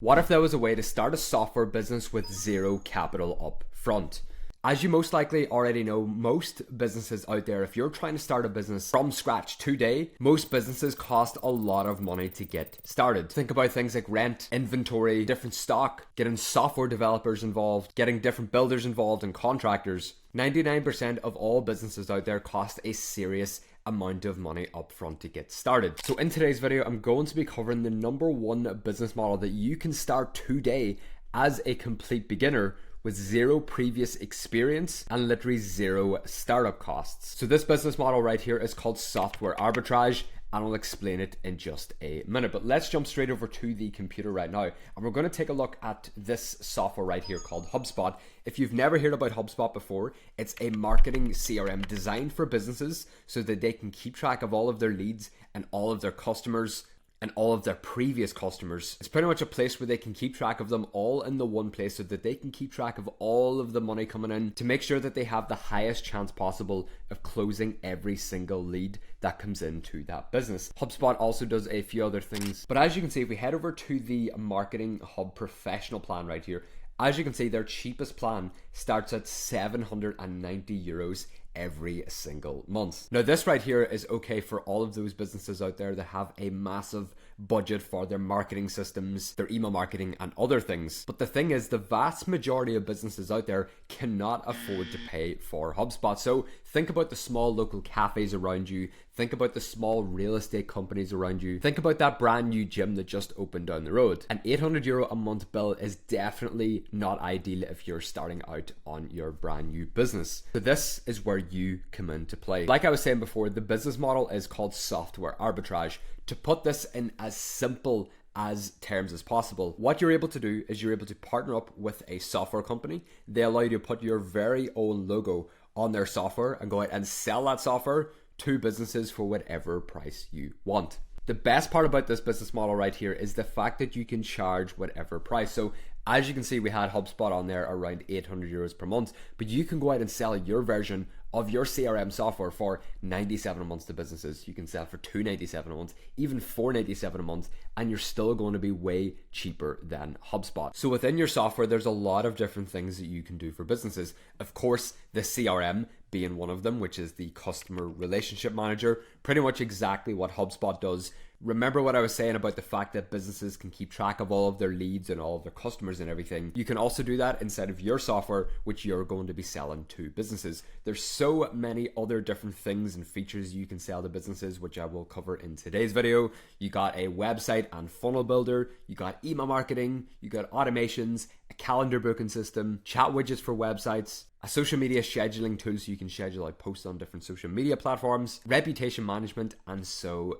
What if there was a way to start a software business with zero capital up front? As you most likely already know, most businesses out there, if you're trying to start a business from scratch today, most businesses cost a lot of money to get started. Think about things like rent, inventory, different stock, getting software developers involved, getting different builders involved and contractors. 99% of all businesses out there cost a serious amount of money up front to get started. So in today's video, I'm going to be covering the number one business model that you can start today as a complete beginner with zero previous experience and literally zero startup costs. So this business model right here is called software arbitrage, and I'll explain it in just a minute. But let's jump straight over to the computer right now, and we're going to take a look at this software right here called HubSpot. If you've never heard about HubSpot before, it's a marketing CRM designed for businesses so that they can keep track of all of their leads and all of their customers and all of their previous customers. It's pretty much a place where they can keep track of them all in the one place so that they can keep track of all of the money coming in to make sure that they have the highest chance possible of closing every single lead that comes into that business. HubSpot also does a few other things, but as you can see, if we head over to the Marketing Hub Professional plan right here, as you can see, their cheapest plan starts at 790 euros every single month. Now this right here is okay for all of those businesses out there that have a massive budget for their marketing systems, their email marketing and other things. But the thing is, the vast majority of businesses out there cannot afford to pay for HubSpot. So think about the small local cafes around you. Think about the small real estate companies around you. Think about that brand new gym that just opened down the road. An 800 euro a month bill is definitely not ideal if you're starting out on your brand new business. So this is where you come into play. Like I was saying before, the business model is called software arbitrage. To put this in as simple as terms as possible, what you're able to do is you're able to partner up with a software company. They allow you to put your very own logo on their software and go out and sell that software to businesses for whatever price you want. The best part about this business model right here is the fact that you can charge whatever price. So as you can see, we had HubSpot on there around 800 euros per month, but you can go out and sell your version of your CRM software for 97 a month to businesses. You can sell for 297 a month, even 497 a month, and you're still going to be way cheaper than HubSpot. So within your software, there's a lot of different things that you can do for businesses. Of course, the CRM being one of them, which is the customer relationship manager, pretty much exactly what HubSpot does. Remember what I was saying about the fact that businesses can keep track of all of their leads and all of their customers and everything. You can also do that inside of your software, which you're going to be selling to businesses. There's so many other different things and features you can sell to businesses, which I will cover in today's video. You got a website and funnel builder, you got email marketing, you got automations, a calendar booking system, chat widgets for websites, a social media scheduling tool so you can schedule out posts on different social media platforms, reputation management, and so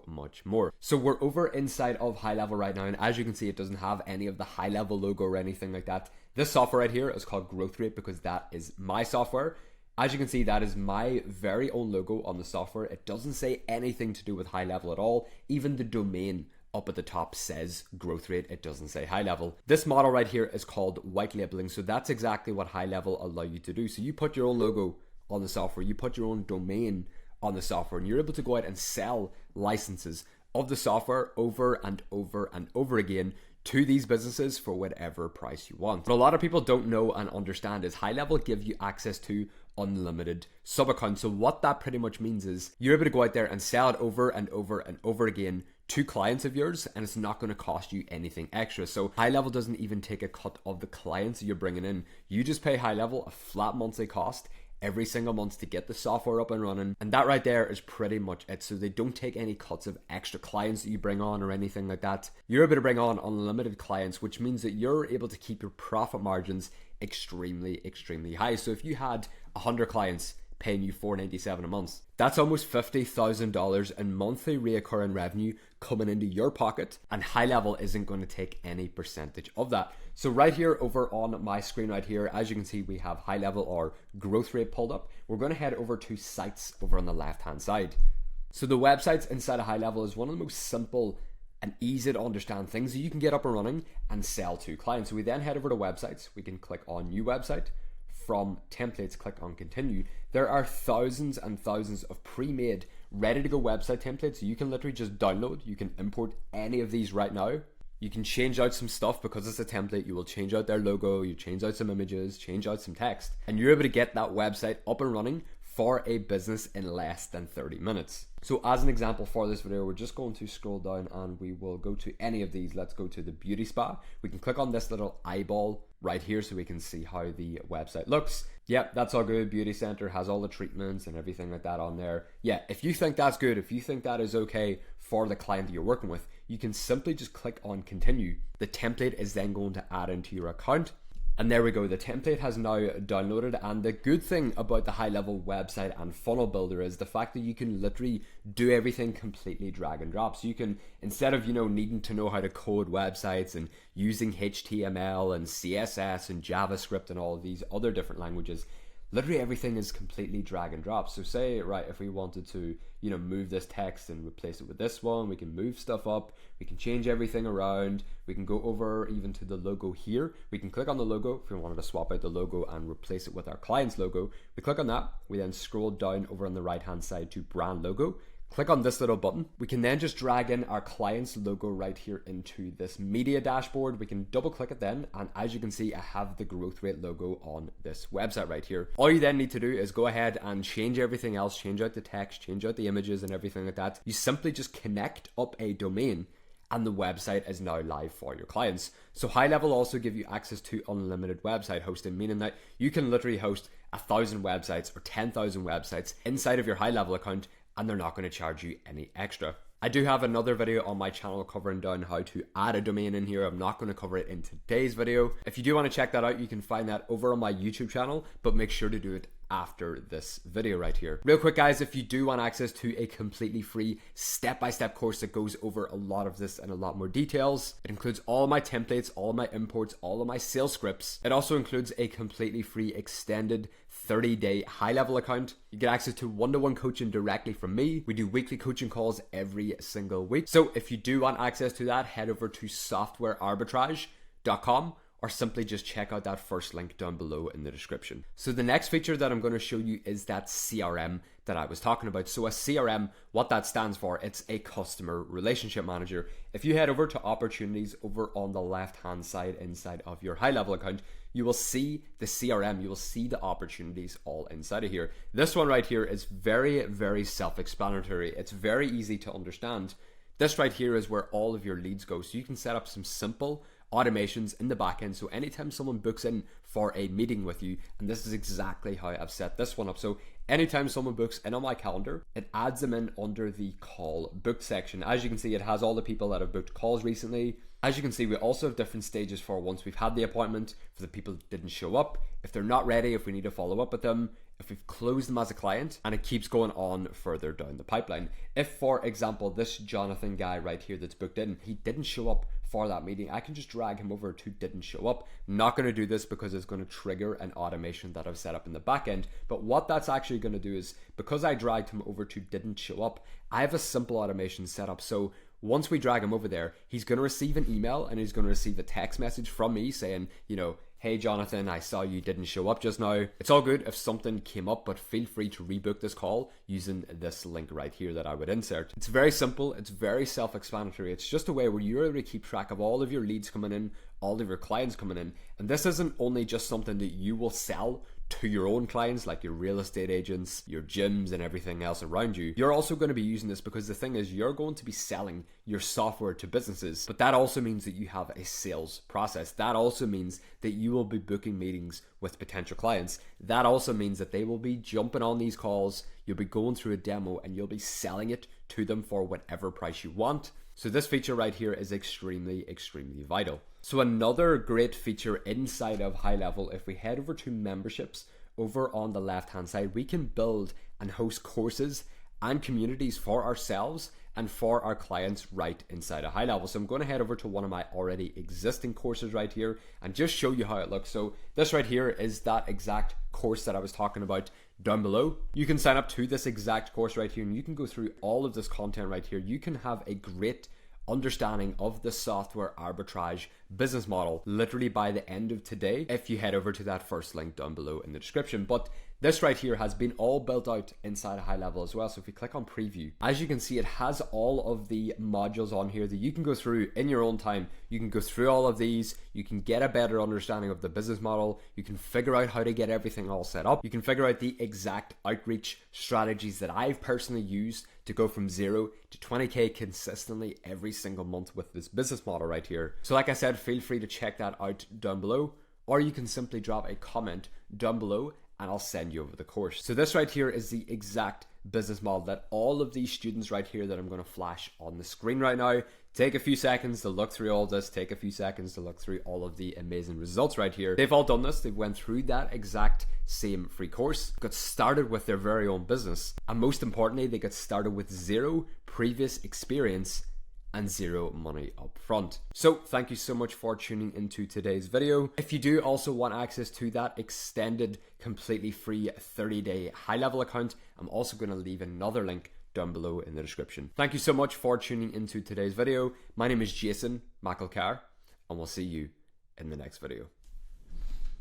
much more. So we're over inside of High Level right now, and as you can see, it doesn't have any of the High Level logo or anything like that. This software right here is called Growth Rate because that is my software. As you can see, that is my very own logo on the software. It doesn't say anything to do with High Level at all. Even the domain up at the top says Growth Rate, it doesn't say High Level. This model right here is called white labeling, so that's exactly what High Level allow you to do. So you put your own logo on the software, you put your own domain on the software, and you're able to go out and sell licenses of the software over and over and over again to these businesses for whatever price you want. What a lot of people don't know and understand is High Level give you access to unlimited sub accounts. So what that pretty much means is you're able to go out there and sell it over and over and over again to clients of yours, and it's not going to cost you anything extra. So High Level doesn't even take a cut of the clients that you're bringing in. You just pay High Level a flat monthly cost every single month to get the software up and running, and that right there is pretty much it. So they don't take any cuts of extra clients that you bring on or anything like that. You're able to bring on unlimited clients, which means that you're able to keep your profit margins extremely high. So if you had 100 clients paying you $497 a month, that's almost $50,000 in monthly reoccurring revenue coming into your pocket, and High Level isn't going to take any percentage of that. So right here over on my screen right here, as you can see, we have High Level or Growth Rate pulled up. We're going to head over to sites over on the left hand side. So the websites inside of High Level is one of the most simple and easy to understand things that you can get up and running and sell to clients. So we then head over to websites. We can click on new website. From templates, click on continue. There are thousands and thousands of pre-made, ready to go website templates. So you can literally just download, you can import any of these right now. You can change out some stuff because it's a template. You will change out their logo, you change out some images, change out some text, and you're able to get that website up and running for a business in less than 30 minutes. So as an example for this video, we're just going to scroll down and we will go to any of these. Let's go to the beauty spa. We can click on this little eyeball right here so we can see how the website looks. Yep, that's all good. Beauty center has all the treatments and everything like that on there. Yeah, if you think that's good, if you think that is okay for the client that you're working with, you can simply just click on continue. The template is then going to add into your account. And there we go, the template has now downloaded. And the good thing about the high level website and funnel builder is the fact that you can literally do everything completely drag and drop. So you can, instead of, needing to know how to code websites and using HTML and CSS and JavaScript and all of these other different languages, literally everything is completely drag and drop. So say, right, if we wanted to, move this text and replace it with this one, we can move stuff up, we can change everything around, we can go over even to the logo here. We can click on the logo if we wanted to swap out the logo and replace it with our client's logo. We click on that, we then scroll down over on the right hand side to brand logo. Click on this little button. We can then just drag in our client's logo right here into this media dashboard. We can double click it then, and as you can see, I have the growth rate logo on this website right here. All you then need to do is go ahead and change everything else, change out the text, change out the images and everything like that. You simply just connect up a domain and the website is now live for your clients. So High Level also give you access to unlimited website hosting, meaning that you can literally host 1,000 websites or 10,000 websites inside of your High Level account, and they're not going to charge you any extra. I do have another video on my channel covering down how to add a domain in here. I'm not going to cover it in today's video. If you do want to check that out, you can find that over on my YouTube channel, but make sure to do it after this video right here. Real quick guys, if you do want access to a completely free step-by-step course that goes over a lot of this and a lot more details, it includes all my templates, all my imports, all of my sales scripts. It also includes a completely free extended 30-day high-level account. You get access to one-to-one coaching directly from me. We do weekly coaching calls every single week. So if you do want access to that, head over to softwarearbitrage.com or simply just check out that first link down below in the description. So the next feature that I'm going to show you is that CRM that I was talking about. So a CRM, what that stands for, it's a customer relationship manager. If you head over to opportunities over on the left-hand side inside of your high-level account, you will see the CRM, you will see the opportunities all inside of here. This one right here is very, very self-explanatory. It's very easy to understand. This right here is where all of your leads go. So you can set up some simple automations in the back end. So anytime someone books in for a meeting with you, and this is exactly how I've set this one up. So anytime someone books in on my calendar, it adds them in under the call booked section. As you can see, it has all the people that have booked calls recently. As you can see, we also have different stages for once we've had the appointment, for the people that didn't show up, if they're not ready, if we need to follow up with them, if we've closed them as a client, and it keeps going on further down the pipeline. If, for example, this Jonathan guy right here that's booked in, he didn't show up for that meeting, I can just drag him over to didn't show up. I'm not going to do this because it's going to trigger an automation that I've set up in the back end. But what that's actually going to do is, because I dragged him over to didn't show up, I have a simple automation set up. So once we drag him over there, he's going to receive an email and he's going to receive a text message from me saying, hey Jonathan, I saw you didn't show up just now. It's all good if something came up, but feel free to rebook this call using this link right here that I would insert. It's very simple, it's very self-explanatory. It's just a way where you're able to keep track of all of your leads coming in, all of your clients coming in. And this isn't only just something that you will sell to your own clients, like your real estate agents, your gyms and everything else around you. You're also going to be using this because the thing is, you're going to be selling your software to businesses, but that also means that you have a sales process. That also means that you will be booking meetings with potential clients. That also means that they will be jumping on these calls, you'll be going through a demo and you'll be selling it to them for whatever price you want. So this feature right here is extremely, extremely vital. So another great feature inside of High Level, if we head over to memberships over on the left hand side, we can build and host courses and communities for ourselves and for our clients right inside of High Level. So I'm going to head over to one of my already existing courses right here and just show you how it looks. So this right here is that exact course that I was talking about down below. You can sign up to this exact course right here and you can go through all of this content right here. You can have a great understanding of the software arbitrage business model literally by the end of today if you head over to that first link down below in the description. But this right here has been all built out inside a high level as well. So if we click on preview, as you can see, it has all of the modules on here that you can go through in your own time. You can go through all of these, you can get a better understanding of the business model, you can figure out how to get everything all set up, you can figure out the exact outreach strategies that I've personally used to go from 0 to 20k consistently every single month with this business model right here. So like I said, feel free to check that out down below, or you can simply drop a comment down below and I'll send you over the course. So this right here is the exact business model that all of these students right here that I'm going to flash on the screen right now. Take a few seconds to look through all this, take a few seconds to look through all of the amazing results right here. They've all done this, they've went through that exact same free course, got started with their very own business, and most importantly, they got started with 0 previous experience and 0 money up front. So thank you so much for tuning into today's video. If you do also want access to that extended, completely free 30-day high level account, I'm also going to leave another link down below in the description. Thank you so much for tuning into today's video. My name is Jason McElchar, and we'll see you in the next video.